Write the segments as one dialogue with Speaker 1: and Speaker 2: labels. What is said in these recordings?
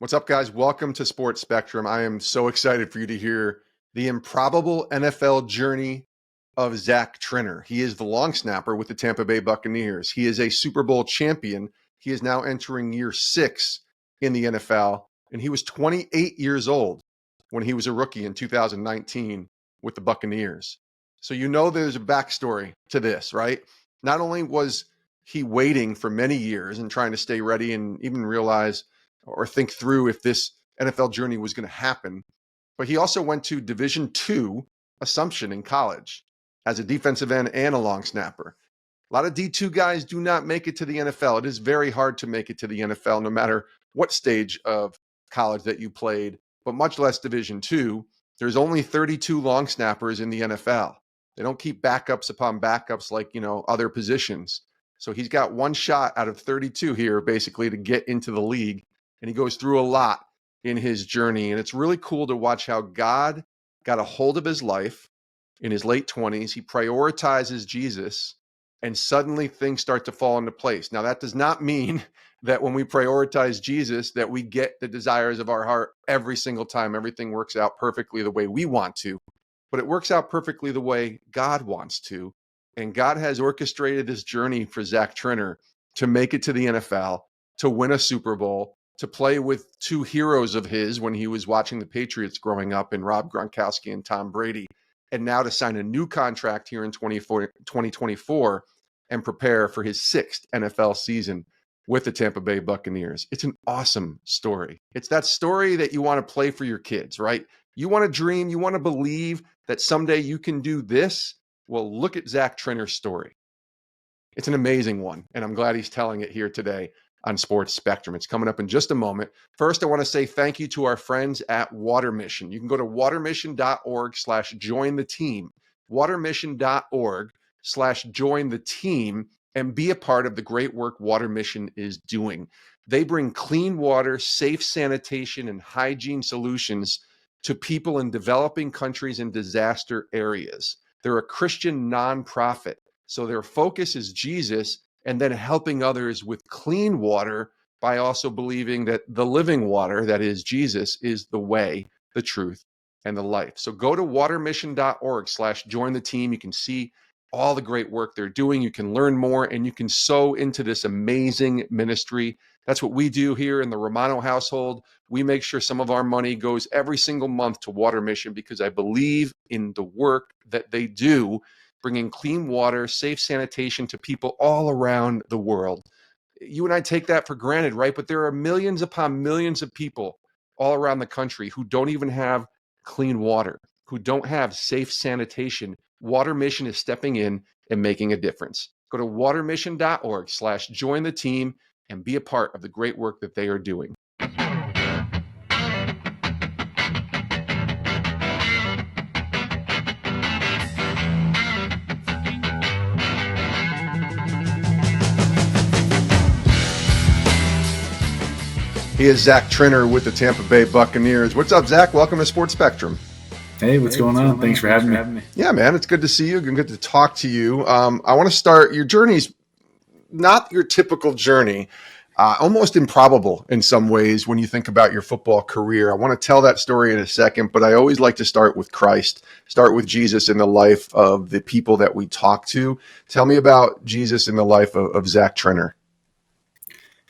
Speaker 1: What's up, guys? Welcome to Sports Spectrum. I am so excited for you to hear the improbable NFL journey of Zach Triner. He is the long snapper with the Tampa Bay Buccaneers. He is a Super Bowl champion. He is now entering year 6 in the NFL, and he was 28 years old when he was a rookie in 2019 with the Buccaneers. So you know there's a backstory to this, right? Not only was he waiting for many years and trying to stay ready and even realize or think through if this NFL journey was going to happen, but he also went to Division II Assumption in college as a defensive end and a long snapper. A lot of D2 guys do not make it to the NFL. It is very hard to make it to the NFL, no matter what stage of college that you played, but much less Division II. There's only 32 long snappers in the NFL. They don't keep backups upon backups like, other positions. So he's got one shot out of 32 here, basically, to get into the league. And he goes through a lot in his journey. And it's really cool to watch how God got a hold of his life in his late 20s. He prioritizes Jesus, and suddenly things start to fall into place. Now, that does not mean that when we prioritize Jesus, that we get the desires of our heart every single time. Everything works out perfectly the way we want to, but it works out perfectly the way God wants to. And God has orchestrated this journey for Zach Triner to make it to the NFL, to win a Super Bowl, to play with two heroes of his when he was watching the Patriots growing up in Rob Gronkowski and Tom Brady, and now to sign a new contract here in 2024 and prepare for his 6th NFL season with the Tampa Bay Buccaneers. It's an awesome story. It's that story that you want to play for your kids, right? You want to dream, you want to believe that someday you can do this. Well, look at Zach Triner's story. It's an amazing one, and I'm glad he's telling it here today on Sports Spectrum. It's coming up in just a moment. First, I want to say thank you to our friends at Water Mission. You can go to watermission.org/join the team, watermission.org/join the team, and be a part of the great work Water Mission is doing. They bring clean water, safe sanitation, and hygiene solutions to people in developing countries and disaster areas. They're a Christian nonprofit, so their focus is Jesus and then helping others with clean water by also believing that the living water, that is Jesus, is the way, the truth, and the life. So go to watermission.org/join the team. You can see all the great work they're doing. You can learn more, and you can sow into this amazing ministry. That's what we do here in the Romano household. We make sure some of our money goes every single month to Water Mission because I believe in the work that they do, bringing clean water, safe sanitation to people all around the world. You and I take that for granted, right? But there are millions upon millions of people all around the country who don't even have clean water, who don't have safe sanitation. Water Mission is stepping in and making a difference. Go to watermission.org/join the team and be a part of the great work that they are doing. He is Zach Triner with the Tampa Bay Buccaneers. What's up, Zach? Welcome to Sports Spectrum.
Speaker 2: Hey, what's going on? Thanks for having me.
Speaker 1: Yeah, man, it's good to see you. Good to talk to you. I want to start. Your journey's not your typical journey, almost improbable in some ways when you think about your football career. I want to tell that story in a second, but I always like to start with Christ, start with Jesus in the life of the people that we talk to. Tell me about Jesus in the life of Zach Triner.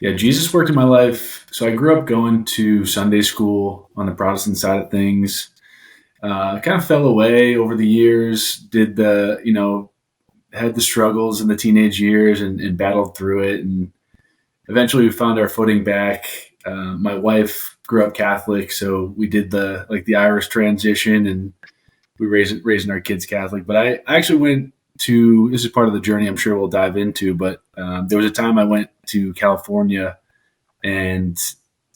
Speaker 2: Yeah, Jesus worked in my life. So I grew up going to Sunday school on the Protestant side of things. Kind of fell away over the years, had the struggles in the teenage years and battled through it. And eventually we found our footing back. My wife grew up Catholic, so we did the Irish transition and we raising our kids Catholic. But I actually went to, this is part of the journey I'm sure we'll dive into, but there was a time I went to California and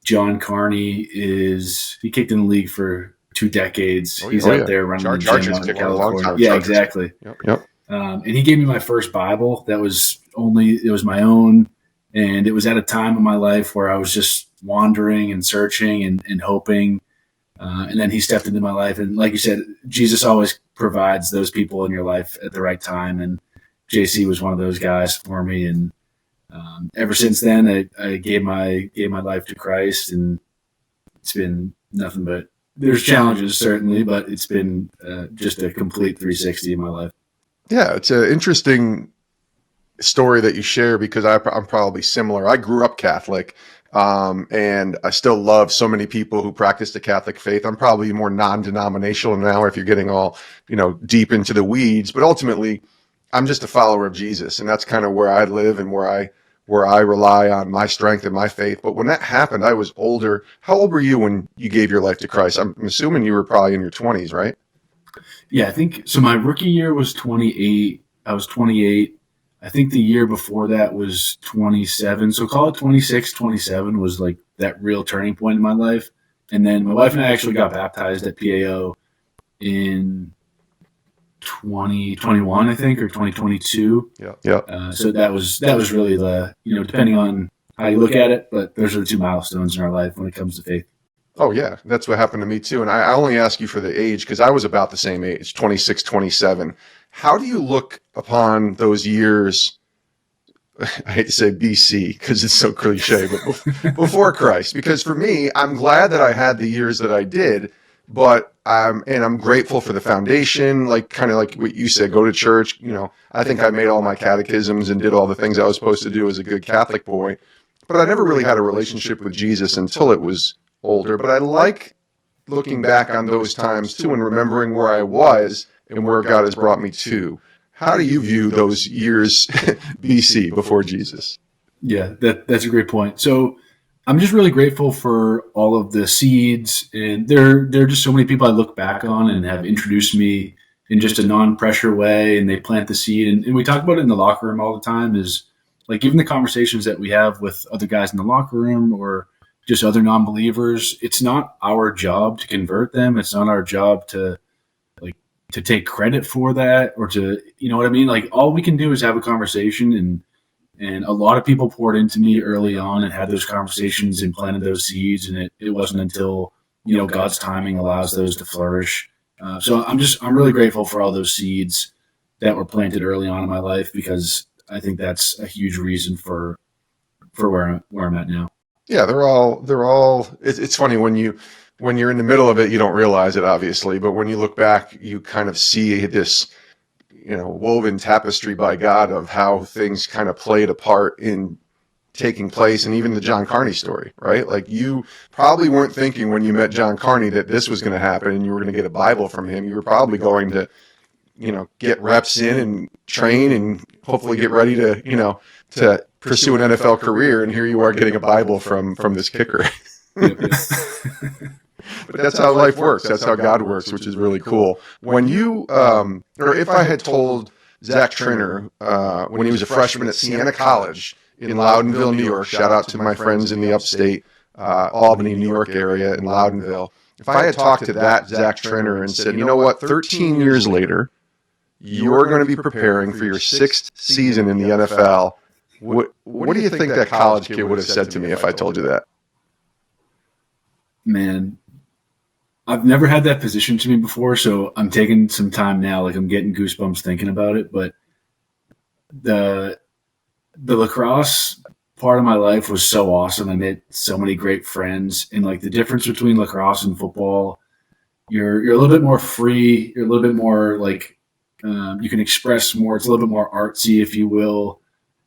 Speaker 2: John Carney he kicked in the league for 2 decades. He's out there running the gym out in California. Yeah, exactly.
Speaker 1: Yep.
Speaker 2: And he gave me my first Bible. It was my own. And it was at a time in my life where I was just wandering and searching and hoping. And then he stepped into my life. And like you said, Jesus always provides those people in your life at the right time. And JC was one of those guys for me. And ever since then, I gave my life to Christ and it's been nothing but, there's challenges certainly, but it's been just a complete 360 in my life.
Speaker 1: Yeah, it's an interesting story that you share because I'm probably similar. I grew up Catholic, and I still love so many people who practice the Catholic faith. I'm probably more non-denominational now if you're getting all, deep into the weeds, but ultimately I'm just a follower of Jesus, and that's kind of where I live and where I rely on my strength and my faith. But when that happened, I was older. How old were you when you gave your life to Christ? I'm assuming you were probably in your 20s, right?
Speaker 2: Yeah, I think so. My rookie year was 28. I was 28. I think the year before that was 27. So call it 26, 27 was like that real turning point in my life. And then my wife and I actually got baptized at PAO in 2021, I think, or 2022.
Speaker 1: Yeah.
Speaker 2: So that was really the, depending on how you look at it, but those are the two milestones in our life when it comes to faith.
Speaker 1: Oh, yeah. That's what happened to me, too. And I only ask you for the age because I was about the same age, 26, 27. How do you look upon those years? I hate to say BC because it's so cliche, but before Christ. Because for me, I'm glad that I had the years that I did, but I'm grateful for the foundation, like kind of like what you said, go to church. I think I made all my catechisms and did all the things I was supposed to do as a good Catholic boy, but I never really had a relationship with Jesus until it was older. But I like looking back on those times too and remembering where I was and where God has brought me to. How do you view those years BC, before Jesus?
Speaker 2: Yeah, that's a great point. So I'm just really grateful for all of the seeds, and there are just so many people I look back on and have introduced me in just a non-pressure way, and they plant the seed. And we talk about it in the locker room all the time, is like even the conversations that we have with other guys in the locker room or just other non-believers, it's not our job to convert them. It's not our job to take credit for that or to, you know what I mean? Like all we can do is have a conversation, and a lot of people poured into me early on and had those conversations and planted those seeds. And it wasn't until, God's timing allows those to flourish. So I'm really grateful for all those seeds that were planted early on in my life, because I think that's a huge reason for where I'm at now.
Speaker 1: Yeah, they're all, it's funny when you're in the middle of it, you don't realize it obviously, but when you look back, you kind of see this, woven tapestry by God of how things kind of played a part in taking place. And even the John Carney story, right? Like you probably weren't thinking when you met John Carney that this was going to happen and you were going to get a Bible from him. You were probably going to, get reps in and train and hopefully get ready to, to pursue an NFL career. And here you are getting a Bible from this kicker. But that's how life works. That's how God works, which is really cool. When you, or if I had told Zach Triner when he was a freshman at Siena College in Loudonville, New York, shout out to my friends in the upstate, Albany, New York area in Loudonville. If I had talked to that Zach Triner and said, you know what, 13 years later, you're going to be preparing for your 6th season in the NFL, what do you think that college kid would have said to me if I told you that?
Speaker 2: Man, I've never had that position to me before, so I'm taking some time now. Like I'm getting goosebumps thinking about it. But the lacrosse part of my life was so awesome. I met so many great friends, and like the difference between lacrosse and football, you're a little bit more free. You're a little bit more like you can express more. It's a little bit more artsy, if you will.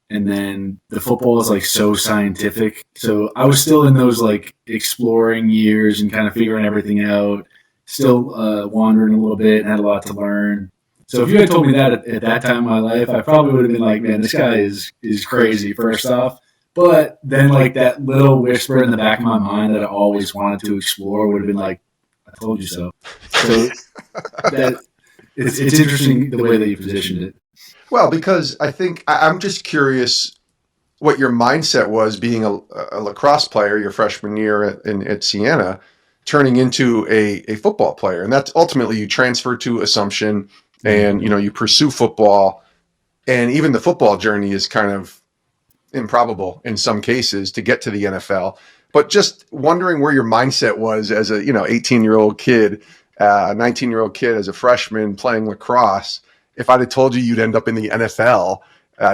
Speaker 2: And then the football is like so scientific. So I was still in those like exploring years and kind of figuring everything out, still wandering a little bit and had a lot to learn. So if you had told me that at that time in my life, I probably would have been like, man, this guy is crazy, first off. But then like that little whisper in the back of my mind that I always wanted to explore would have been like, I told you so. So that it's interesting the way that you positioned it.
Speaker 1: Well, because I think I'm just curious what your mindset was being a lacrosse player your freshman year at Siena, turning into a football player. And that's ultimately you transfer to Assumption and, you pursue football. And even the football journey is kind of improbable in some cases to get to the NFL. But just wondering where your mindset was as a, 18-year-old kid, 19-year-old kid as a freshman playing lacrosse. If I'd have told you you'd end up in the NFL,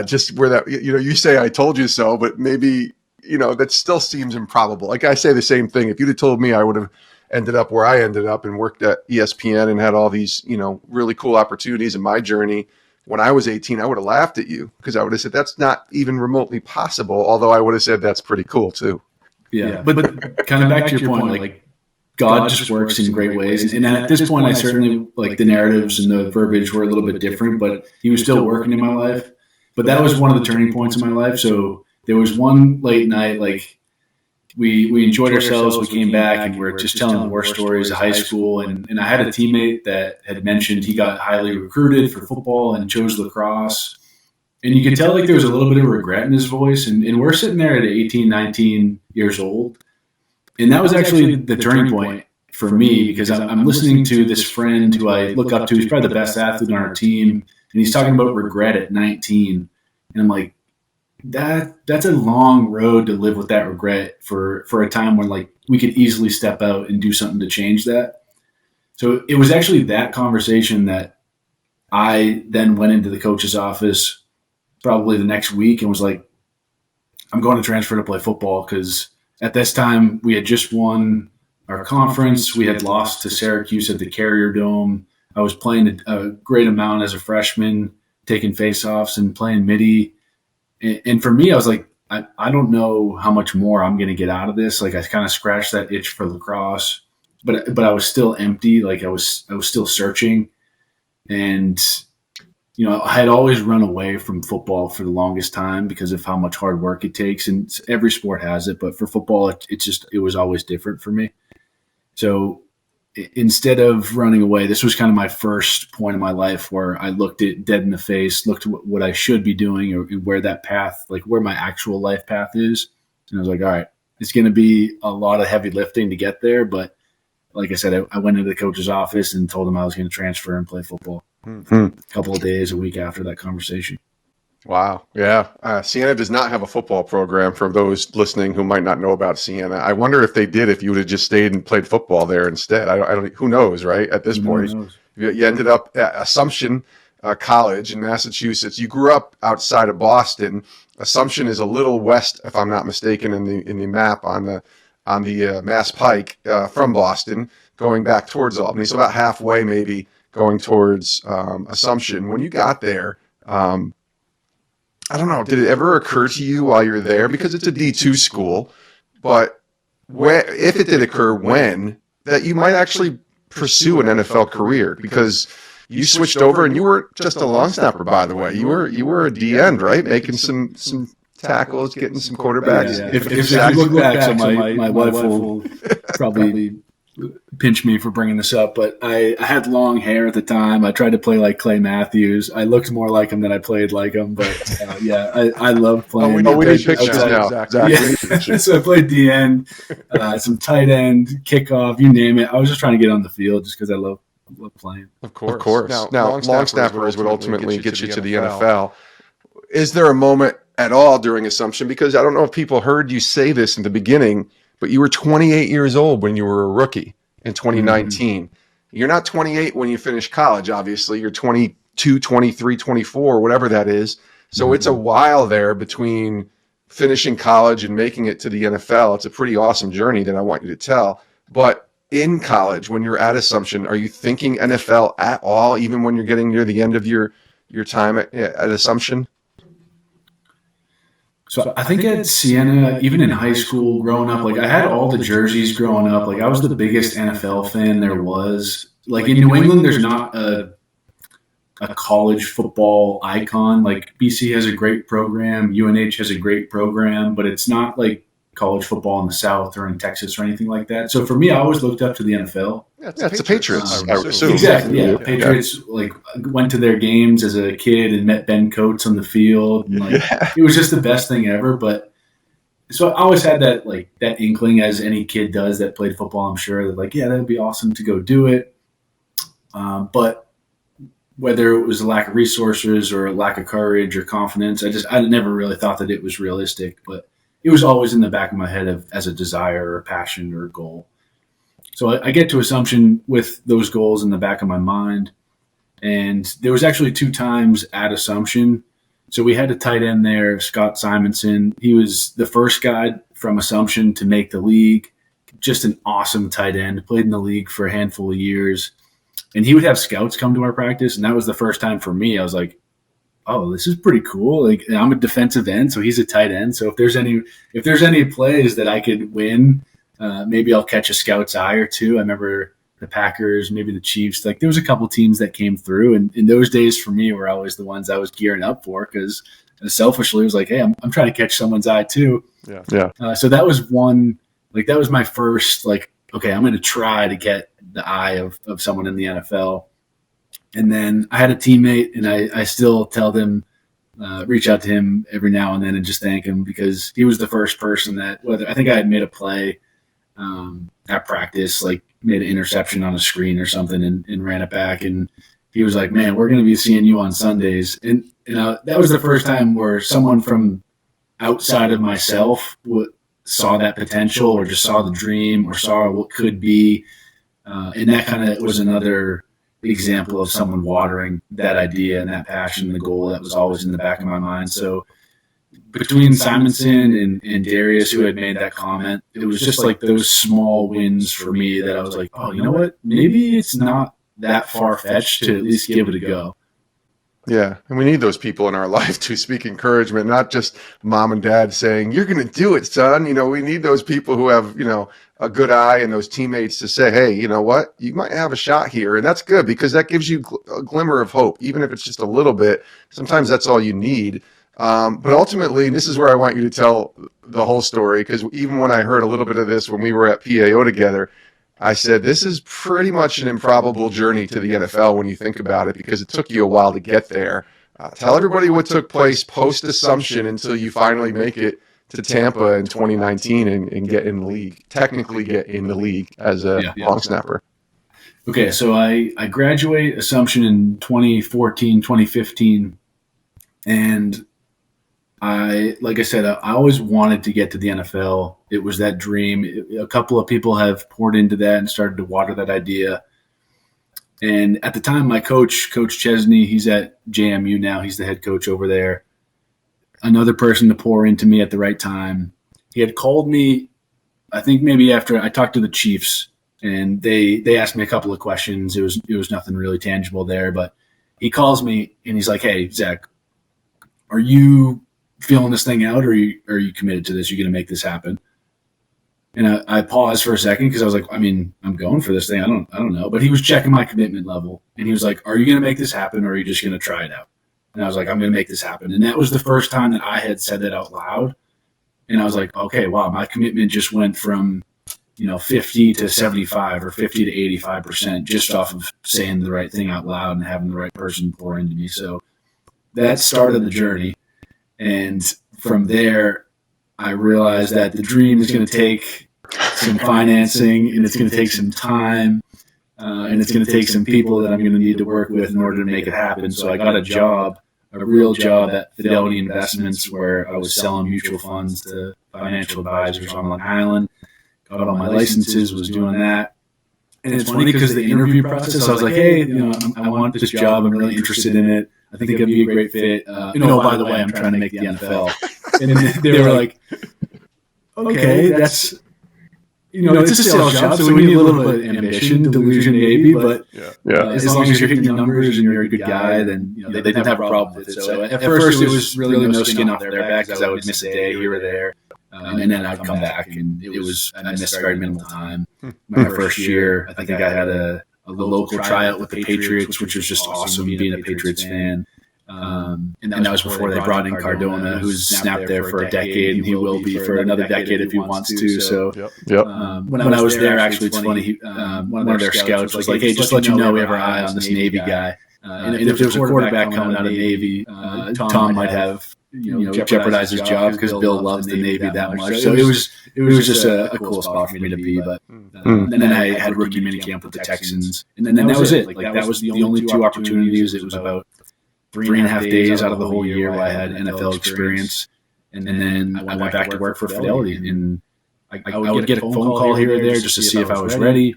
Speaker 1: just where that, you say I told you so, but maybe that still seems improbable. Like I say the same thing. If you'd have told me I would have ended up where I ended up and worked at ESPN and had all these, really cool opportunities in my journey when I was 18, I would have laughed at you because I would have said that's not even remotely possible. Although I would have said that's pretty cool too.
Speaker 2: Yeah. But kind of back to your point, like God just works in great ways. And at this point, I certainly like the narratives and the verbiage were a little bit different, but he was still working in my life. But that was one of the turning points in my life. So there was one late night, like we enjoyed ourselves. We came back and we're just telling war stories of high school. And I had a teammate that had mentioned he got highly recruited for football and chose lacrosse. And you could tell like there was a little bit of regret in his voice. And we're sitting there at 18, 19 years old. And that was actually the turning point for me because I'm listening to this friend who I look up to. He's probably the best athlete on our team. And he's talking about regret at 19. And I'm like, that's a long road to live with that regret for a time when like we could easily step out and do something to change that. So it was actually that conversation that I then went into the coach's office probably the next week and was like, I'm going to transfer to play football because at this time we had just won our conference. We had lost to Syracuse at the Carrier Dome. I was playing a great amount as a freshman, taking faceoffs and playing midi. And for me, I was like, I don't know how much more I'm going to get out of this. Like I kind of scratched that itch for lacrosse, but I was still empty. Like I was still searching. And, I had always run away from football for the longest time because of how much hard work it takes. And every sport has it, but for football, it was always different for me. So instead of running away, this was kind of my first point in my life where I looked it dead in the face, looked at what I should be doing or where that path, like where my actual life path is. And I was like, all right, it's going to be a lot of heavy lifting to get there. But like I said, I went into the coach's office and told him I was going to transfer and play football a couple of days, a week after that conversation.
Speaker 1: Wow. Yeah. Siena does not have a football program for those listening who might not know about Siena. I wonder if they did, if you would have just stayed and played football there instead. I don't who knows, right? At this point, you ended up at Assumption College in Massachusetts. You grew up outside of Boston. Assumption is a little west, if I'm not mistaken, in the map on the Mass Pike from Boston, going back towards Albany. So about halfway, maybe going towards Assumption. When you got there, I don't know, did it ever occur to you while you're there, because it's a D2 school, but if it did occur, when, that you might actually pursue an NFL career? Because you switched over and you were just a long snapper, by the way. You were a D end, right? Making some tackles, getting some quarterbacks.
Speaker 2: Yeah. If you look back, so my wife will probably pinch me for bringing this up, but I had long hair at the time. I tried to play like Clay Matthews. I looked more like him than I played like him, but I loved playing.
Speaker 1: We need pictures now. Zach.
Speaker 2: Yeah. So I played D end, some tight end, kickoff, you name it. I was just trying to get on the field just because I love playing.
Speaker 1: Of course. Now long snapper is what ultimately gets you to the NFL. Is there a moment at all during Assumption? Because I don't know if people heard you say this in the beginning, but you were 28 years old when you were a rookie in 2019. You're not 28 when you finish college, obviously. You're 22, 23, 24, whatever that is. So it's a while there between finishing college and making it to the NFL. It's a pretty awesome journey that I want you to tell. But in college, when you're at Assumption, are you thinking NFL at all, even when you're getting near the end of your time at Assumption?
Speaker 2: So I think at Siena, even in high school, growing up, like I had all the jerseys growing up. Like I was the biggest NFL fan there was. Like in New England, there's not a college football icon. Like BC has a great program, UNH has a great program, but it's not like college football in the South or in Texas or anything like that. So for me, I always looked up to the NFL.
Speaker 1: That's the Patriots, I would assume.
Speaker 2: Exactly, yeah. Patriots, like, went to their games as a kid and met Ben Coates on the field. And, like, it was just the best thing ever. But so I always had that, like, that inkling, as any kid does that played football, I'm sure, that, like, yeah, that would be awesome to go do it. But whether it was a lack of resources or a lack of courage or confidence, I never really thought that it was realistic. But it was always in the back of my head as a desire or a passion or a goal. So I get to Assumption with those goals in the back of my mind. And there was actually 2 times at Assumption So we had a tight end there, Scott Simonson. He was the first guy from Assumption to make the league. Just an awesome tight end. Played in the league for a handful of years. And he would have scouts come to our practice, and that was the first time for me. I was like, oh, this is pretty cool. Like, I'm a defensive end, so he's a tight end. So if there's any plays that I could win, maybe I'll catch a scout's eye or two. I remember the Packers, maybe the Chiefs. Like, there was a couple teams that came through, and in those days for me were always the ones I was gearing up for, because selfishly it was like, hey, I'm trying to catch someone's eye too.
Speaker 1: Yeah.
Speaker 2: So that was one. Like, that was my first, like, okay, I'm going to try to get the eye of someone in the NFL. And then I had a teammate, and I still tell them, reach out to him every now and then and just thank him, because he was the first person that, whether I think I had made a play at practice, like made an interception on a screen or something and ran it back. And he was like, man, we're going to be seeing you on Sundays. And that was the first time where someone from outside of myself saw that potential, or just saw the dream, or saw what could be. And that kind of was another example of someone watering that idea and that passion and the goal that was always in the back of my mind. So between Simonson and Darius, who had made that comment, it was just like those small wins for me that I was like, oh, you know what? Maybe it's not that far-fetched to at least give it a go.
Speaker 1: Yeah, and we need those people in our life to speak encouragement, not just mom and dad saying, you're going to do it, son. We need those people who have, a good eye, and those teammates to say, hey, you know what? You might have a shot here. And that's good, because that gives you a glimmer of hope, even if it's just a little bit. Sometimes that's all you need. But ultimately, this is where I want you to tell the whole story, because even when I heard a little bit of this when we were at PAO together, I said, this is pretty much an improbable journey to the NFL when you think about it, because it took you a while to get there. Tell everybody what took place post-Assumption until you finally make it to Tampa in 2019 and get in the league, technically get in the league as a long snapper.
Speaker 2: Okay, so I graduate Assumption in 2014, 2015, and like I said, I always wanted to get to the NFL. It was that dream. A couple of people have poured into that and started to water that idea. And at the time, my coach, Coach Chesney, he's at JMU now. He's the head coach over there. Another person to pour into me at the right time. He had called me, I think maybe after I talked to the Chiefs, and they asked me a couple of questions. It was nothing really tangible there, but he calls me and he's like, hey, Zach, are you feeling this thing out, or are you committed to this? You're going to make this happen? And I paused for a second, because I was like, I mean, I'm going for this thing. I don't know. But he was checking my commitment level, and he was like, are you going to make this happen, or are you just going to try it out? And I was like, I'm going to make this happen. And that was the first time that I had said that out loud. And I was like, okay, wow, my commitment just went from 50 to 75 or 50 to 85% just off of saying the right thing out loud and having the right person pour into me. So that started the journey. And from there, I realized that the dream is going to take some financing, and it's going to take some time, and it's going to take some people that I'm going to need to work with in order to make it happen. So I got a real job at Fidelity Investments, where I was selling mutual funds to financial advisors on Long Island. Got all my licenses, was doing that. And it's funny, because the interview process, I was like, hey, I want this job. I'm really interested in it. I think it'd be a great fit. By the way, I'm trying to make the NFL. And they were like, okay, that's, it's a sales job, so we need a little bit of ambition, delusion maybe, but as long as you're hitting the numbers and you're a good guy, then they didn't have a problem with it. So at first it was really no skin off their back, because I would miss a day here or there, and then I'd come back, and I missed very minimal time. My first year, I think I had a local tryout with the Patriots, which was just awesome, being a Patriots fan. And that was before they brought in Cardona, who's snapped there for a decade, and he will be for another decade if he wants to. So when I was there, actually, it's funny, one of their scouts was like, hey, just let you know we have our eye on this Navy guy. And if there's a quarterback coming out of Navy, Tom might have jeopardize his job, because Bill loves the Navy that much. So it was just a cool spot for me to be. But then I had rookie minicamp with the Texans, and then that was it. Like, that was the only two opportunities. It was about 3.5 days out of the whole year where I had NFL experience. And then I went back to work for Fidelity, and I would get a phone call here or there just to see if I was ready.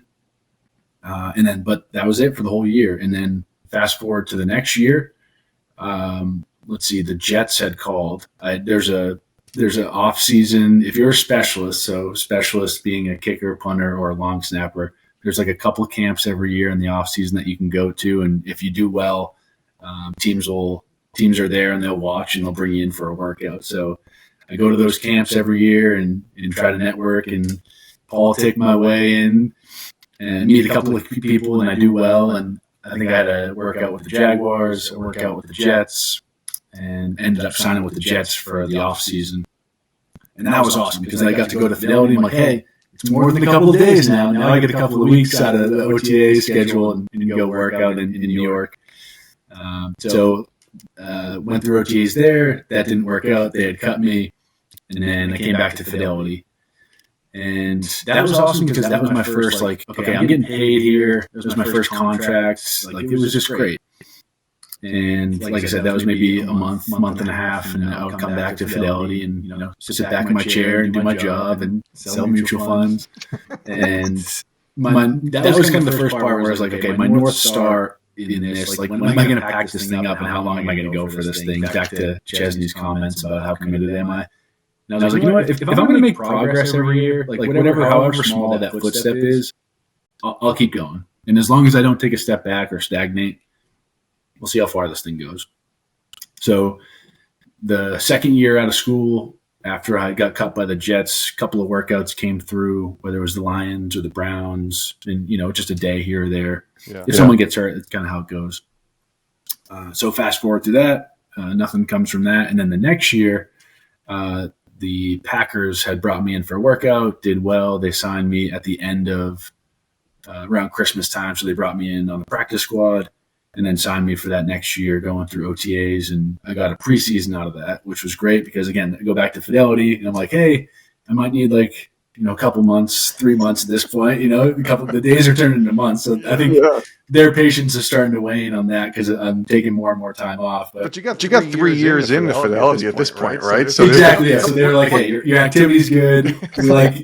Speaker 2: But that was it for the whole year. And then fast forward to the next year, let's see, the Jets had called. There's an off season. If you're a specialist, so specialist being a kicker, punter, or a long snapper, there's like a couple of camps every year in the off season that you can go to. And if you do well, teams are there and they'll watch and they'll bring you in for a workout. So I go to those camps every year and try to network and politic my way in and meet a couple of people, and I do well. And I think I had a workout with the Jaguars, a workout with the Jets, and ended up signing with the Jets for the off season. And that was awesome because I got to go to Fidelity. I'm like, hey, it's more than a couple of days now. Now I get a couple of weeks out of the OTA schedule and go work out in New York. So went through OTAs there. That didn't work out. They had cut me. And then I came back to Fidelity. And that was awesome because that was my first, like, okay, I'm getting paid here. That was my first contract. Like, it was just great. And like I said, that was maybe a month and a half, and I would come back to Fidelity and, sit back in my chair and do my job and sell mutual funds. And that was kind of the first part where I was like, okay, my North Star in this, like, when am I going to pack this thing up and how long am I going to go for this thing? Back to Chesney's comments about how committed am I? And I was like, you know what? If I'm going to make progress every year, like however small that footstep is, I'll keep going. And as long as I don't take a step back or stagnate, we'll see how far this thing goes. So the second year out of school, after I got cut by the Jets, a couple of workouts came through, whether it was the Lions or the Browns, and, just a day here or there. Yeah. If someone gets hurt, it's kind of how it goes. So fast forward to that, nothing comes from that. And then the next year, the Packers had brought me in for a workout, did well. They signed me at the end of around Christmas time. So they brought me in on the practice squad and then signed me for that next year going through OTAs. And I got a preseason out of that, which was great because, again, I go back to Fidelity and I'm like, hey, I might need a couple months, 3 months at this point, the days are turning into months. So I think their patience is starting to wane on that because I'm taking more and more time off. But
Speaker 1: you got 3 years into Fidelity at this point, right?
Speaker 2: So exactly. Yeah. So they're like, hey, your activity's good.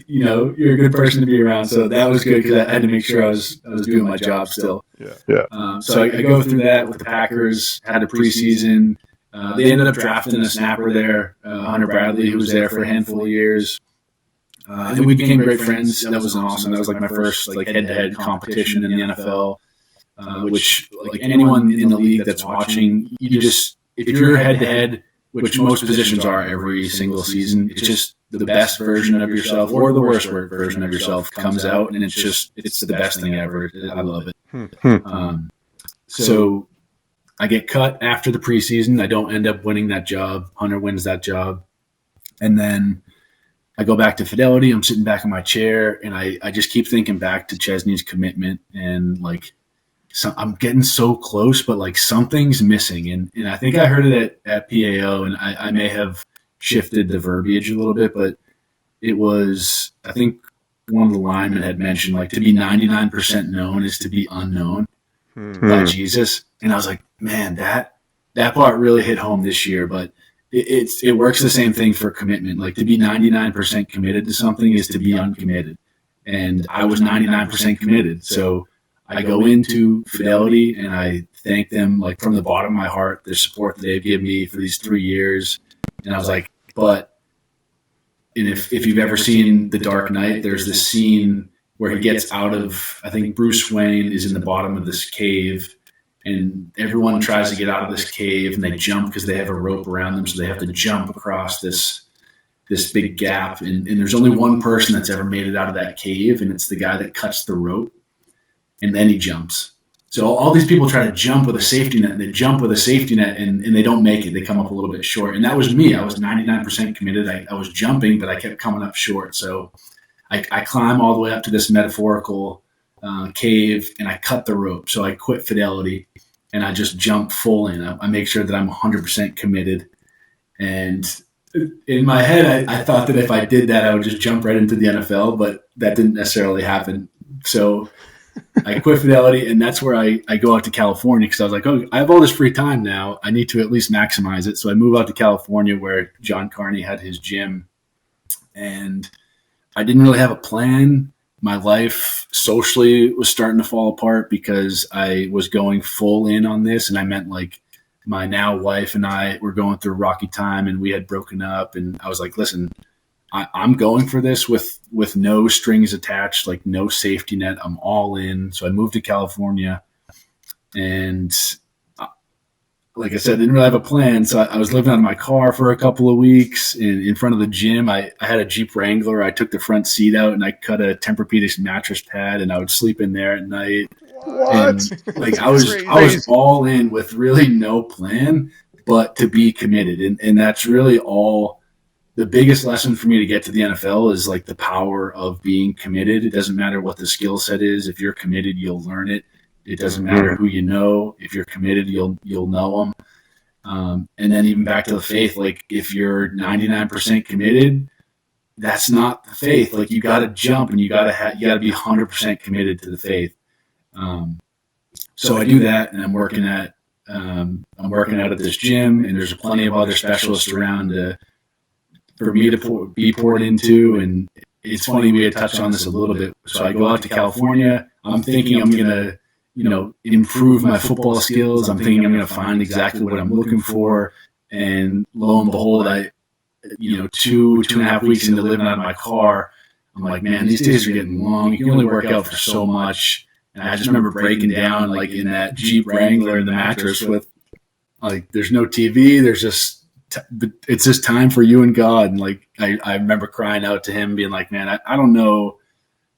Speaker 2: You're a good person to be around. So that was good because I had to make sure I was doing my job still. Yeah. So I go through that with the Packers, had a preseason. They ended up drafting a snapper there, Hunter Bradley, who was there for a handful of years. And we became great friends. That was awesome. That was like my first head-to-head competition in the NFL, which anyone in the league that's watching, if you're head-to-head, which most positions are every single season, it's just the best version of yourself or the worst version of yourself comes out, and it's the best thing ever. I love it. So I get cut after the preseason. I don't end up winning that job. Hunter wins that job. And then I go back to Fidelity. I'm sitting back in my chair, and I just keep thinking back to Chesney's commitment, and I'm getting so close, but something's missing. And I think I heard it at PAO, and I may have shifted the verbiage a little bit, but it was, I think one of the linemen had mentioned, to be 99% known is to be unknown by Jesus. And I was like, man, that part really hit home this year, but it works the same thing for commitment. To be 99% committed to something is to be uncommitted. And I was 99% committed. So I go into Fidelity and I thank them from the bottom of my heart, the support that they've given me for these 3 years. And I was like, and if you've ever seen The Dark Knight, there's this scene where he gets out of, I think Bruce Wayne is in the bottom of this cave, and everyone tries to get out of this cave, and they jump because they have a rope around them, so they have to jump across this big gap. And there's only one person that's ever made it out of that cave, and it's the guy that cuts the rope, and then he jumps. So all these people try to jump with a safety net, and they jump with a safety net, and they don't make it. They come up a little bit short. And that was me. I was 99% committed. I was jumping, but I kept coming up short. So I climb all the way up to this metaphorical cave, and I cut the rope. So I quit Fidelity, and I just jump full in. I make sure that I'm 100% committed. And in my head, I thought that if I did that, I would just jump right into the NFL, but that didn't necessarily happen. So I quit Fidelity, and that's where I go out to California because I was like, oh, I have all this free time now. I need to at least maximize it. So I move out to California where John Carney had his gym, and I didn't really have a plan. My life socially was starting to fall apart because I was going full in on this, and I meant my now wife and I were going through a rocky time, and we had broken up. And I was like, listen, I'm going for this with no strings attached, like no safety net. I'm all in. So I moved to California, and like I said, I didn't really have a plan. So I was living out of my car for a couple of weeks in front of the gym. I had a Jeep Wrangler. I took the front seat out and I cut a Tempur-Pedic mattress pad, and I would sleep in there at night.
Speaker 1: What?
Speaker 2: And like I was all in with really no plan, but to be committed. And that's really all. The biggest lesson for me to get to the NFL is like the power of being committed. It doesn't matter what the skill set is. If you're committed, you'll learn it. It doesn't matter who you know. If you're committed, you'll know them. And then even back to the faith, like if you're 99% committed, that's not the faith. Like you got to jump, and you got to be 100% committed to the faith. So I do that, and I'm working out at this gym, and there's plenty of other specialists around for me to be poured into. And it's funny, we had touched on this a little bit. So I go out to California. I'm thinking I'm going to, improve my football skills. I'm thinking I'm going to find exactly what I'm looking for. And lo and behold, two and a half weeks into living out of my car, I'm like, man, these days are getting long. You can only work out for so much. And I just remember breaking down like in that Jeep Wrangler in the mattress with like, there's no TV. There's just, it's just time for you and God. And like, I remember crying out to him being like, man, I don't know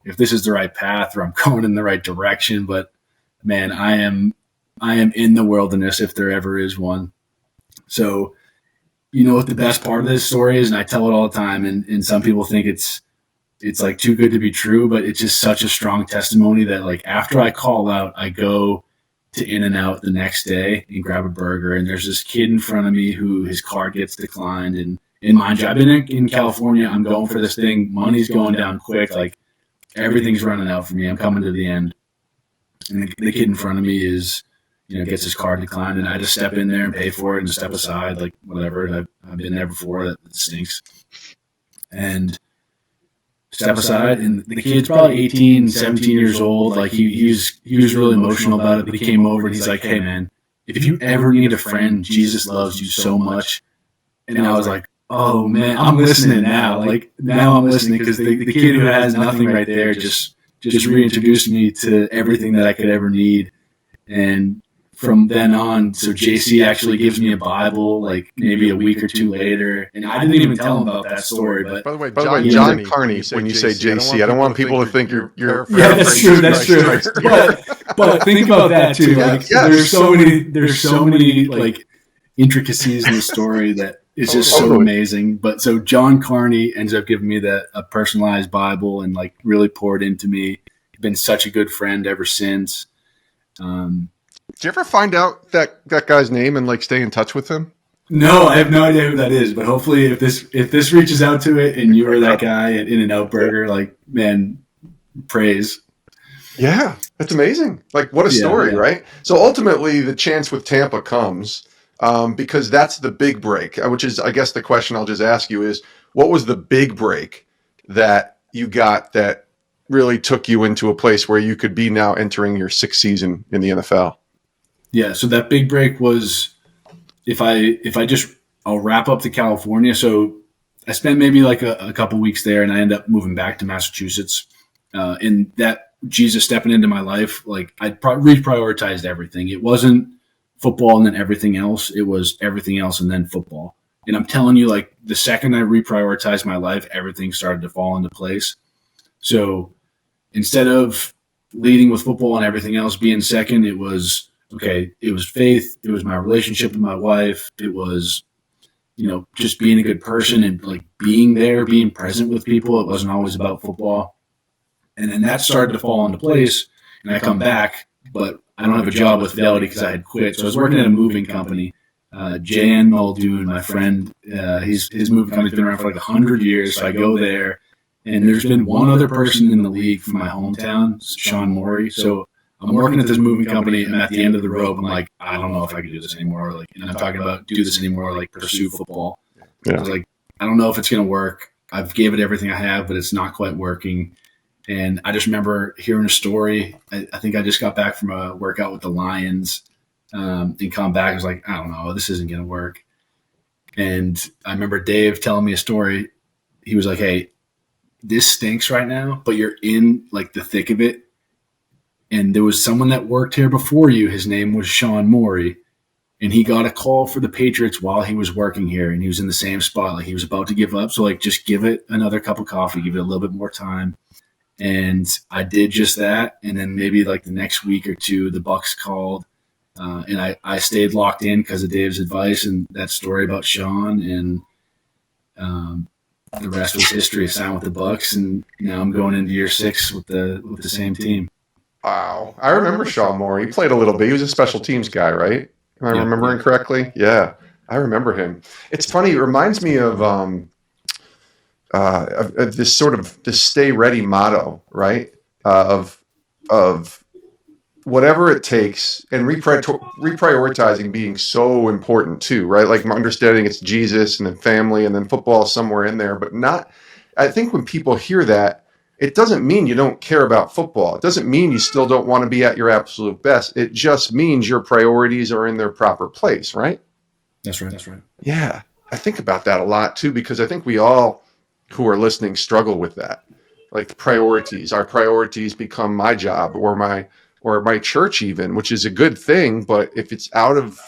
Speaker 2: if this is the right path or I'm going in the right direction, but man, I am in the wilderness if there ever is one. So, what the best part of this story is, and I tell it all the time, and some people think it's like too good to be true, but it's just such a strong testimony that like after I call out, I go to In-N-Out the next day and grab a burger, and there's this kid in front of me who his card gets declined. And in mind you, I've been in California, I'm going for this thing, money's going down quick, like everything's running out for me, I'm coming to the end. And the kid in front of me gets his card declined, and I just step in there and pay for it and step aside, like whatever, I've been there before, that stinks. And step aside, and the kid's probably 18, 17 years old. Like he was really emotional about it, but he came over and he's like, hey man, if you ever need a friend, Jesus loves you so much. And I was like, oh man, I'm listening now. Like now I'm listening, because the kid who has nothing right there just reintroduced me to everything that I could ever need. And from then on, so JC actually gives me a Bible, like maybe a week or two later, and I didn't even tell him about that story. But
Speaker 1: by the way, John Carney, when you say JC, I don't want people to think you're
Speaker 2: yeah, that's true. But think about that too. Like there's so many like intricacies in the story that it's just so amazing. But so John Carney ends up giving me a personalized Bible and like really poured into me. He's been such a good friend ever since.
Speaker 1: Did you ever find out that guy's name and like stay in touch with him?
Speaker 2: No, I have no idea who that is. But hopefully, if this reaches out to it and you are that guy at In-N-Out Burger, like man, praise.
Speaker 1: Yeah, that's amazing. Like what a story, right? So ultimately, the chance with Tampa comes because that's the big break. Which is, I guess, the question I'll just ask you is, what was the big break that you got that really took you into a place where you could be now entering your sixth season in the NFL?
Speaker 2: Yeah, so that big break was I'll wrap up to California. So I spent maybe like a couple weeks there, and I end up moving back to Massachusetts. And that Jesus stepping into my life, like I reprioritized everything. It wasn't football and then everything else. It was everything else and then football. And I'm telling you, like the second I reprioritized my life, everything started to fall into place. So instead of leading with football and everything else being second, it was faith. It was my relationship with my wife. It was, just being a good person and like being there, being present with people. It wasn't always about football. And then that started to fall into place. And I come back, but I don't have a job with Fidelity because I had quit. So I was working at a moving company. Jan Muldoon, my friend, his moving company's been around for like 100 years. So I go there, and there's been one other person in the league from my hometown, Sean Morey. So I'm working at this moving company. I'm at the end of the rope. I'm like, I don't know if I can do this anymore. Like, and I'm talking about do this anymore, like pursue football. Yeah. I was like, I don't know if it's going to work. I've gave it everything I have, but it's not quite working. And I just remember hearing a story. I think I just got back from a workout with the Lions, and come back. I was like, I don't know, this isn't going to work. And I remember Dave telling me a story. He was like, hey, this stinks right now, but you're in like the thick of it. And there was someone that worked here before you. His name was Sean Morey. And he got a call for the Patriots while he was working here. And he was in the same spot. Like he was about to give up. So like, just give it another cup of coffee, give it a little bit more time. And I did just that. And then maybe like the next week or two, the Bucs called. And I stayed locked in because of Dave's advice and that story about Sean. And the rest was history. I signed with the Bucs, and now I'm going into year 6 with the same team.
Speaker 1: Wow. I remember Sean Moore. He played a little bit. He was a special teams guy, right? Am I remembering correctly? Yeah, I remember him. It's funny. It reminds me of this sort of this stay ready motto, right? Of whatever it takes, and reprioritizing being so important too, right? Like understanding it's Jesus and then family and then football somewhere in there, but not. I think when people hear that, it doesn't mean you don't care about football. It doesn't mean you still don't want to be at your absolute best. It just means your priorities are in their proper place, right?
Speaker 2: That's right. That's right.
Speaker 1: Yeah. I think about that a lot too, because I think we all who are listening struggle with that. Like priorities, our priorities become my job or my church even, which is a good thing. But if it's out of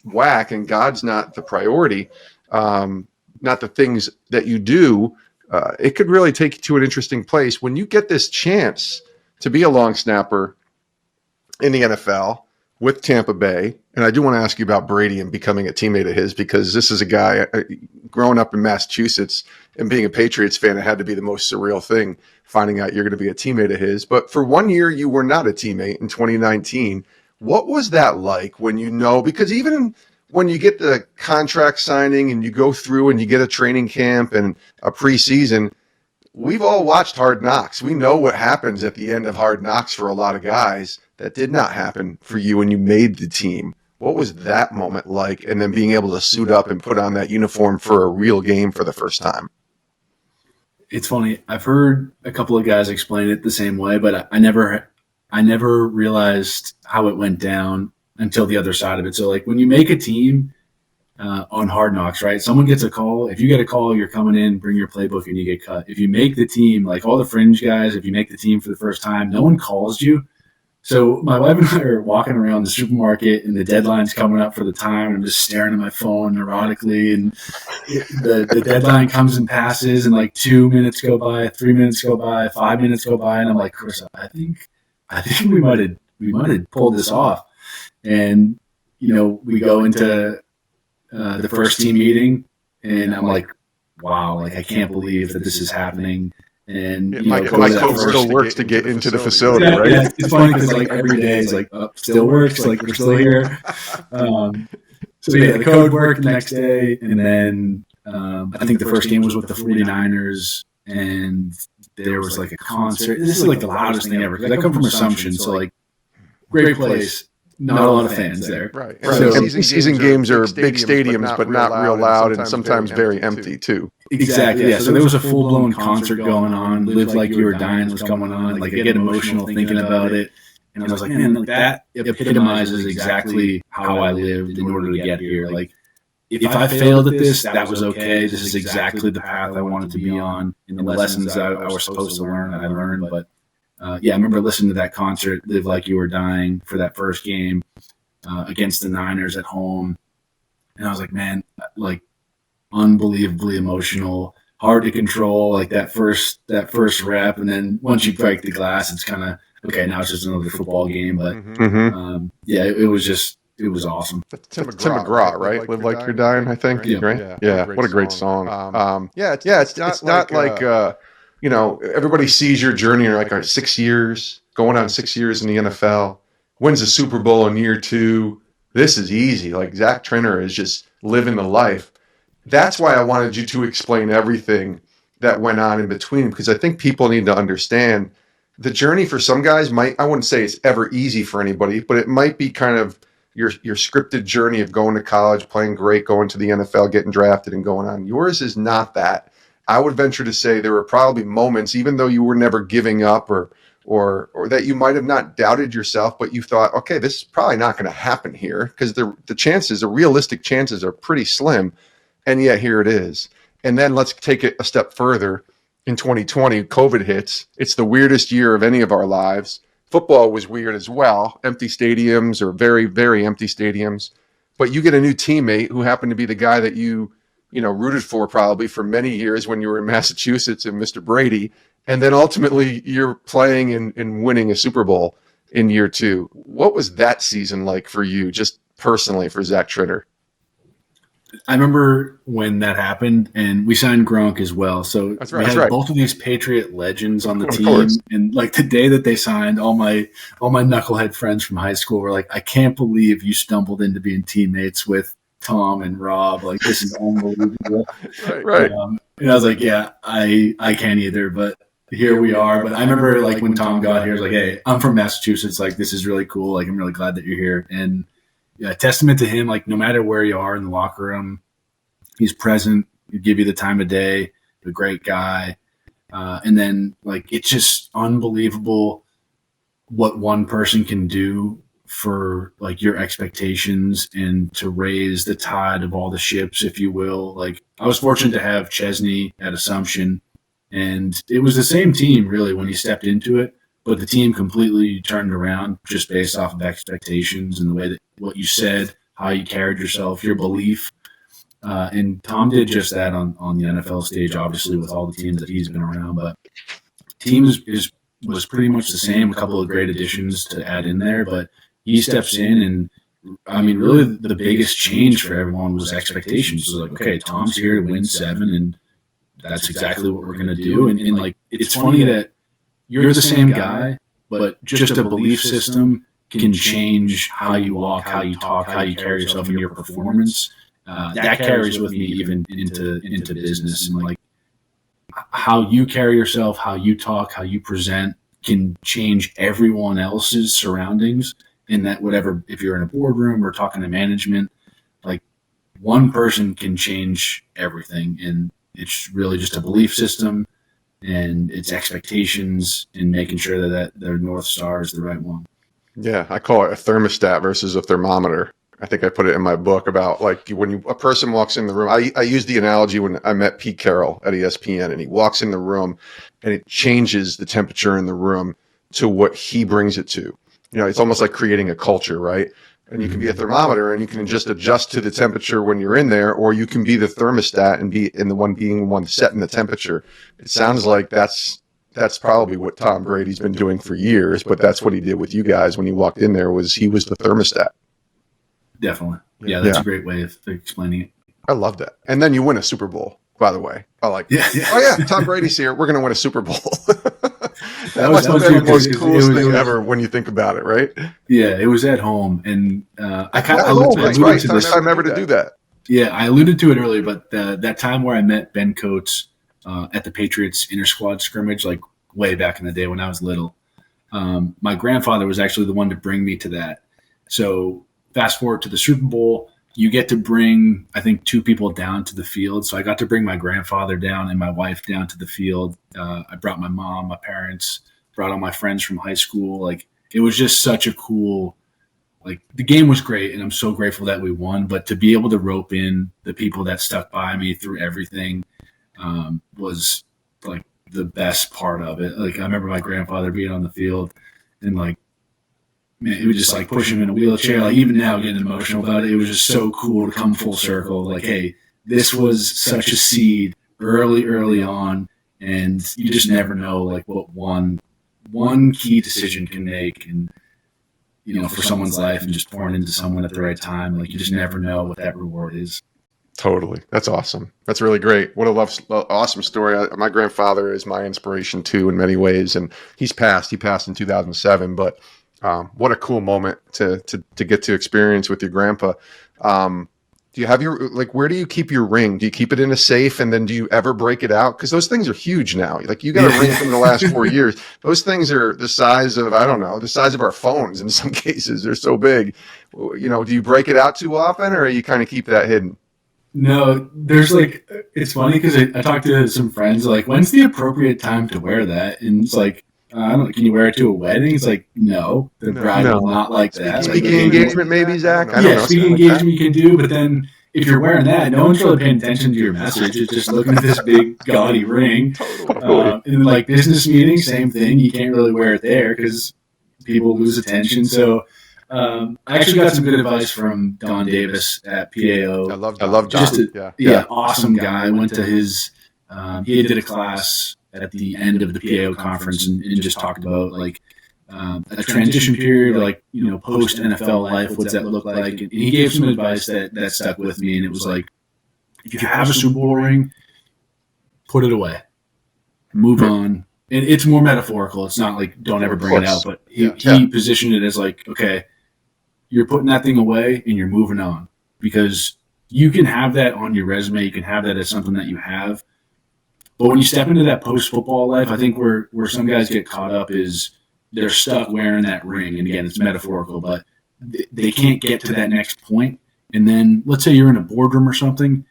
Speaker 1: whack and God's not the priority, not the things that you do, it could really take you to an interesting place. When you get this chance to be a long snapper in the NFL with Tampa Bay, and I do want to ask you about Brady and becoming a teammate of his, because this is a guy growing up in Massachusetts and being a Patriots fan, it had to be the most surreal thing finding out you're going to be a teammate of his. But for 1 year, you were not a teammate in 2019. What was that like when you know, because even when you get the contract signing and you go through and you get a training camp and a preseason, we've all watched Hard Knocks. We know what happens at the end of Hard Knocks for a lot of guys. That did not happen for you when you made the team. What was that moment like? And then being able to suit up and put on that uniform for a real game for the first time.
Speaker 2: It's funny. I've heard a couple of guys explain it the same way, but I never realized how it went down until the other side of it. So like when you make a team on Hard Knocks, right? Someone gets a call. If you get a call, you're coming in, bring your playbook, and you get cut. If you make the team, like all the fringe guys, if you make the team for the first time, no one calls you. So my wife and I are walking around the supermarket, and the deadline's coming up for the time. And I'm just staring at my phone neurotically, and the deadline comes and passes, and like 2 minutes go by, 3 minutes go by, 5 minutes go by, and I'm like, Chris, I think we might have pulled this off. And we go into the first team meeting, and I'm like, wow, like I can't believe that this is happening. And
Speaker 1: my code still works to get into the facility, right?
Speaker 2: Yeah, it's funny because like every day is like, still works, like we're still here. So yeah, the code worked the next day, and then I think the first game was with the 49ers, and there was like a concert. This is like the loudest thing ever because I come from Assumption, so like great place. Not a lot of fans there.
Speaker 1: Right. So season games are big stadiums, but not real loud and sometimes very empty too.
Speaker 2: Exactly. Yeah. So there was a full-blown concert going on. Live Like You Were Dying was going on. Like I get emotional thinking about it. And I was like, man, like that epitomizes exactly how I lived in order to get here. Like if I failed at this, that was okay. This is exactly the path I wanted to be on. And the lessons I was supposed to learn, I learned. But I remember listening to that concert, Live Like You Were Dying, for that first game against the Niners at home. And I was like, man, like unbelievably emotional, hard to control, like that first rep. And then once you break the glass, it's kind of, okay, now it's just another football game. But it was awesome.
Speaker 1: That's Tim McGraw, right? Live Like You're Dying, I think.
Speaker 2: Yeah.
Speaker 1: Right? Yeah. What a great song. It's not like everybody sees your journey in like 6 years, going on 6 years in the NFL, wins the Super Bowl in year 2. This is easy. Like Zach Triner is just living the life. That's why I wanted you to explain everything that went on in between, because I think people need to understand the journey for some guys I wouldn't say it's ever easy for anybody, but it might be kind of your scripted journey of going to college, playing great, going to the NFL, getting drafted and going on. Yours is not that. I would venture to say there were probably moments, even though you were never giving up or or that you might have not doubted yourself, but you thought, okay, this is probably not going to happen here because the realistic chances are pretty slim, and yet here it is. And then let's take it a step further. In 2020, COVID hits. It's the weirdest year of any of our lives. Football was weird as well. Empty stadiums, or very, very empty stadiums. But you get a new teammate who happened to be the guy that you rooted for probably for many years when you were in Massachusetts, and Mr. Brady. And then ultimately you're playing and winning a Super Bowl in year 2. What was that season like for you, just personally, for Zach Triner?
Speaker 2: I remember when that happened, and we signed Gronk as well. So
Speaker 1: that's right,
Speaker 2: we had both of these Patriot legends on the team.
Speaker 1: Course.
Speaker 2: And like the day that they signed, all my knucklehead friends from high school were like, I can't believe you stumbled into being teammates with Tom and Rob. Like, this is unbelievable.
Speaker 1: Right.
Speaker 2: And I was like, yeah, I can't either, but here we are. But I remember like when Tom got here, I was like, hey, I'm from Massachusetts. Like, this is really cool. Like, I'm really glad that you're here. And yeah, testament to him, like no matter where you are in the locker room, he's present. He'll give you the time of day, a great guy. And then like, it's just unbelievable what one person can do for like your expectations and to raise the tide of all the ships, if you will. Like I was fortunate to have Chesney at Assumption, and it was the same team really when he stepped into it, but the team completely turned around just based off of expectations and the way that what you said, how you carried yourself, your belief. And Tom did just that on the NFL stage, obviously, with all the teams that he's been around. But team was pretty much the same, a couple of great additions to add in there. But he steps in, and, I mean, really the biggest change for everyone was expectations. It was like, okay, Tom's here to win 7, and that's exactly what we're going to do. And like, it's funny that you're the same guy, but just a belief system can change how you walk, how you talk, how you carry yourself in your performance. That carries with me even into business, and like how you carry yourself, how you talk, how you present can change everyone else's surroundings. And that whatever, if you're in a boardroom or talking to management, like one person can change everything. And it's really just a belief system, and it's expectations and making sure that their North Star is the right one.
Speaker 1: Yeah, I call it a thermostat versus a thermometer. I think I put it in my book about like when a person walks in the room. I use the analogy when I met Pete Carroll at ESPN, and he walks in the room and it changes the temperature in the room to what he brings it to. It's almost like creating a culture, right? And you can be a thermometer and you can just adjust to the temperature when you're in there, or you can be the thermostat and be in the one setting the temperature. It sounds like that's probably what Tom Brady's been doing for years, but that's what he did with you guys when he walked in there. He was the thermostat.
Speaker 2: Definitely. Yeah, that's a great way of explaining it.
Speaker 1: I love that. And then you win a Super Bowl, by the way. I like that. Yeah. Oh, yeah, Tom Brady's here. We're going to win a Super Bowl. that must have been the most coolest thing ever when you think about it, right?
Speaker 2: Yeah, it was at home. And I
Speaker 1: alluded to this. Time ever to do that.
Speaker 2: Yeah, I alluded to it earlier, but that time where I met Ben Coates at the Patriots inter-squad scrimmage, like way back in the day when I was little, my grandfather was actually the one to bring me to that. So fast forward to the Super Bowl, you get to bring, I think, 2 people down to the field. So I got to bring my grandfather down and my wife down to the field. I brought my mom, my parents, brought all my friends from high school. Like, it was just such a cool, like, the game was great, and I'm so grateful that we won. But to be able to rope in the people that stuck by me through everything was, like, the best part of it. Like, I remember my grandfather being on the field and, like, man, it was just like push him in a wheelchair. Like even now, getting emotional about it, it was just so cool to come full circle. Like, hey, this was such a seed early on, and you just never know like what one key decision can make, and for someone's life, and just pouring into someone at the right time. Like you just never know what that reward is.
Speaker 1: Totally. That's awesome. That's really great. What awesome story. My grandfather is my inspiration too in many ways, and he's passed. He passed in 2007, but what a cool moment to get to experience with your grandpa. Do you have where do you keep your ring? Do you keep it in a safe, and then do you ever break it out? Because those things are huge now. Like you got a ring from the last 4 years. Those things are the size of, I don't know, the size of our phones in some cases. They're so big. Do you break it out too often, or you kind of keep that hidden?
Speaker 2: No, there's it's funny because I talked to some friends, like, when's the appropriate time to wear that? And it's like, Can you wear it to a wedding? It's like, no, the bride will not like that.
Speaker 1: Speaking engagement, maybe, Zach? I don't know.
Speaker 2: Speaking engagement you can do, but then if you're wearing that, no one's really paying attention to your message. It's just looking at this big gaudy ring. And like business meetings, same thing. You can't really wear it there because people lose attention. So I actually got some good advice from Don Davis at PAO.
Speaker 1: I love Don.
Speaker 2: Awesome guy. I went to his. He did a class at the end of the PAO conference and just talked about like a transition period, like post NFL life. What's that look like? And he gave some advice that stuck with me, and it was like, if you have a Super Bowl ring, put it away, move on. And it's more metaphorical. It's not like don't ever bring it out, but he positioned it as like, okay, you're putting that thing away and you're moving on, because you can have that on your resume. You can have that as something that you have. But when you step into that post-football life, I think where some guys get caught up is they're stuck wearing that ring. And again, it's metaphorical, but they can't get to that next point. And then let's say you're in a boardroom or something,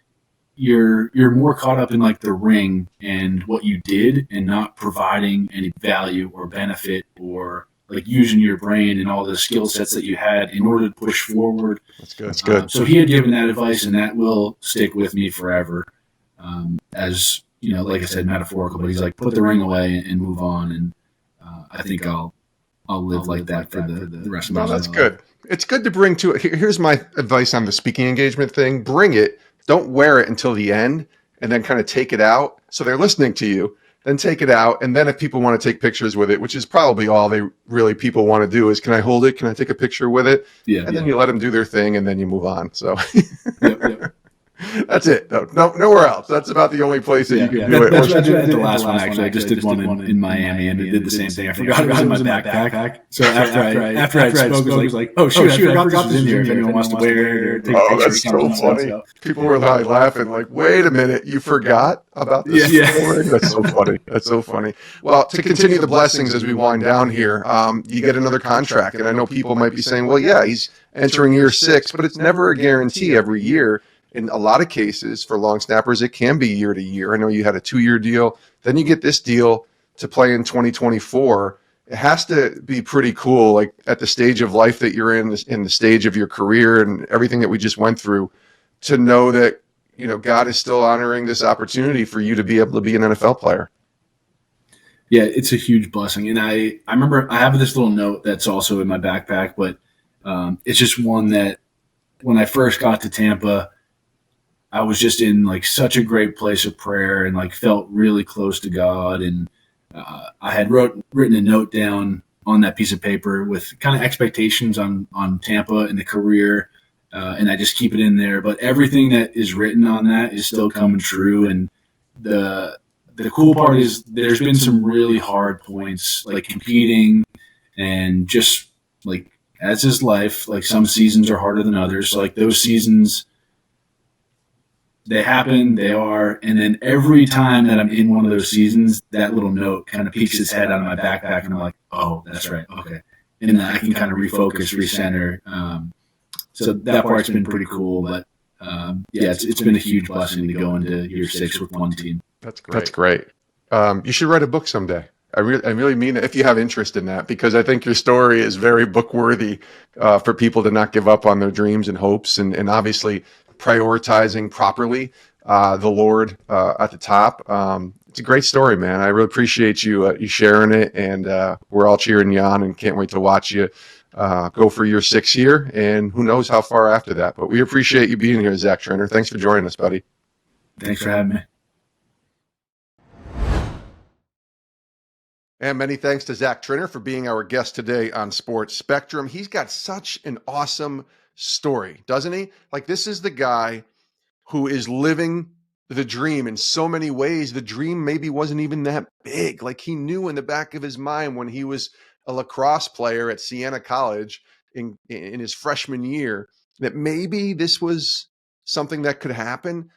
Speaker 2: you're more caught up in like the ring and what you did and not providing any value or benefit or like using your brain and all the skill sets that you had in order to push forward.
Speaker 1: That's good.
Speaker 2: So he had given that advice, and that will stick with me forever. As like I said, metaphorical, but he's like, put the ring away and move on. And I think I'll live like that for the rest of my life.
Speaker 1: That's good. It's good to bring to it. Here's my advice on the speaking engagement thing. Bring it. Don't wear it until the end and then kind of take it out. So they're listening to you. Then take it out. And then if people want to take pictures with it, which is probably all people want to do is, can I hold it? Can I take a picture with it?
Speaker 2: Yeah.
Speaker 1: And then you let them do their thing and then you move on. So
Speaker 2: Yep.
Speaker 1: That's it. No, nowhere else. That's about the only place that you can do it.
Speaker 2: That's what I did the last one, actually. I just did one in Miami, and it did the same thing. I forgot it was in my backpack. So after I spoke, I was like, oh, shoot, I forgot this was in here. If anyone wants to wear it or take a picture.
Speaker 1: That's so funny. People were laughing like, wait a minute, you forgot about this? That's so funny. That's so funny. Well, to continue the blessings as we wind down here, you get another contract. And I know people might be saying, well, yeah, he's entering year 6, but it's never a guarantee every year. In a lot of cases, for long snappers, it can be year to year. I know you had a 2-year deal. Then you get this deal to play in 2024. It has to be pretty cool, like at the stage of life that you're in the stage of your career and everything that we just went through, to know that, God is still honoring this opportunity for you to be able to be an NFL player.
Speaker 2: Yeah, it's a huge blessing. And I remember I have this little note that's also in my backpack, but it's just one that when I first got to Tampa, I was just in like such a great place of prayer and like felt really close to God. And I had written a note down on that piece of paper with kind of expectations on Tampa and the career. And I just keep it in there. But everything that is written on that is still coming true. And the cool part is there's been some really hard points, like competing and just like, as is life, like some seasons are harder than others. So like those seasons, they happen, they are, and then every time that I'm in one of those seasons, that little note kind of peeks its head out of my backpack, and I'm like, oh, that's right, okay. And then I can kind of refocus, recenter. So that part's been pretty cool, but it's been a huge blessing to go into year 6 with one team.
Speaker 1: That's great. You should write a book someday. I really mean it, if you have interest in that, because I think your story is very book worthy for people to not give up on their dreams and hopes, and obviously prioritizing properly the Lord at the top. It's a great story, man. I really appreciate you sharing it, and we're all cheering you on and can't wait to watch you go for your 6th year, and who knows how far after that. But we appreciate you being here, Zach Triner. Thanks for joining us, buddy.
Speaker 2: Thanks for having me.
Speaker 1: And many thanks to Zach Triner for being our guest today on Sports Spectrum. He's got such an awesome story, doesn't he? Like, this is the guy who is living the dream in so many ways. The dream maybe wasn't even that big. Like, he knew in the back of his mind when he was a lacrosse player at Siena College in his freshman year that maybe this was something that could happen.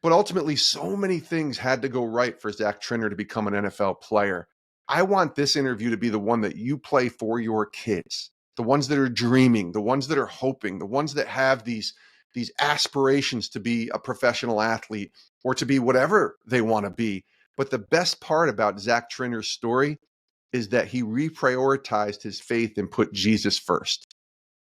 Speaker 1: But ultimately, so many things had to go right for Zach Triner to become an NFL player. I want this interview to be the one that you play for your kids, the ones that are dreaming, the ones that are hoping, the ones that have these aspirations to be a professional athlete or to be whatever they want to be. But the best part about Zach Triner's story is that he reprioritized his faith and put Jesus first.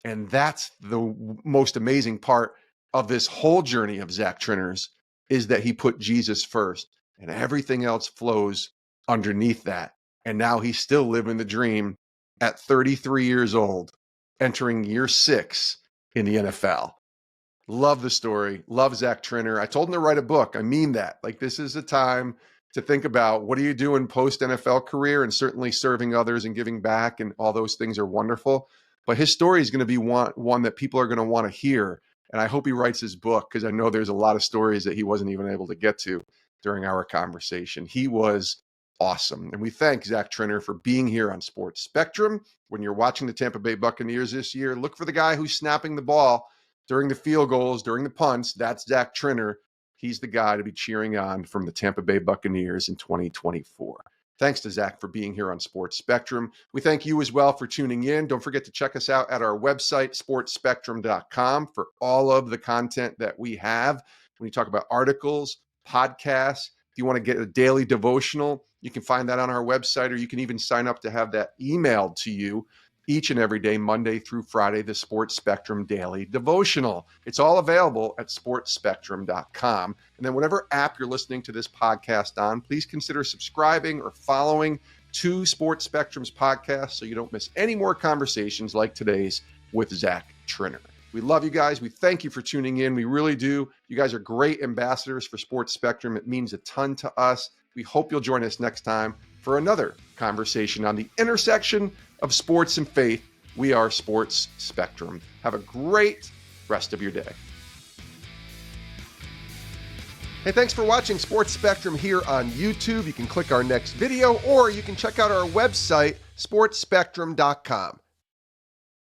Speaker 1: And that's the most amazing part of this whole journey of Zach Triner's, is that he put Jesus first and everything else flows underneath that. And now he's still living the dream at 33 years old, entering year 6 in the NFL. Love the story. Love Zach Triner. I told him to write a book. I mean that. Like, this is a time to think about what are you doing post NFL career, and certainly serving others and giving back, and all those things are wonderful. But his story is going to be one that people are going to want to hear. And I hope he writes his book, because I know there's a lot of stories that he wasn't even able to get to during our conversation. He was awesome. And we thank Zach Triner for being here on Sports Spectrum. When you're watching the Tampa Bay Buccaneers this year, look for the guy who's snapping the ball during the field goals, during the punts. That's Zach Triner. He's the guy to be cheering on from the Tampa Bay Buccaneers in 2024. Thanks to Zach for being here on Sports Spectrum. We thank you as well for tuning in. Don't forget to check us out at our website, sportspectrum.com, for all of the content that we have. When you talk about articles, podcasts, if you want to get a daily devotional, you can find that on our website, or you can even sign up to have that emailed to you each and every day, Monday through Friday, the Sports Spectrum Daily Devotional. It's all available at sportspectrum.com. And then whatever app you're listening to this podcast on, please consider subscribing or following to Sports Spectrum's podcast so you don't miss any more conversations like today's with Zach Triner. We love you guys. We thank you for tuning in. We really do. You guys are great ambassadors for Sports Spectrum. It means a ton to us. We hope you'll join us next time for another conversation on the intersection of sports and faith. We are Sports Spectrum. Have a great rest of your day. Hey, thanks for watching Sports Spectrum here on YouTube. You can click our next video, or you can check out our website, sportspectrum.com.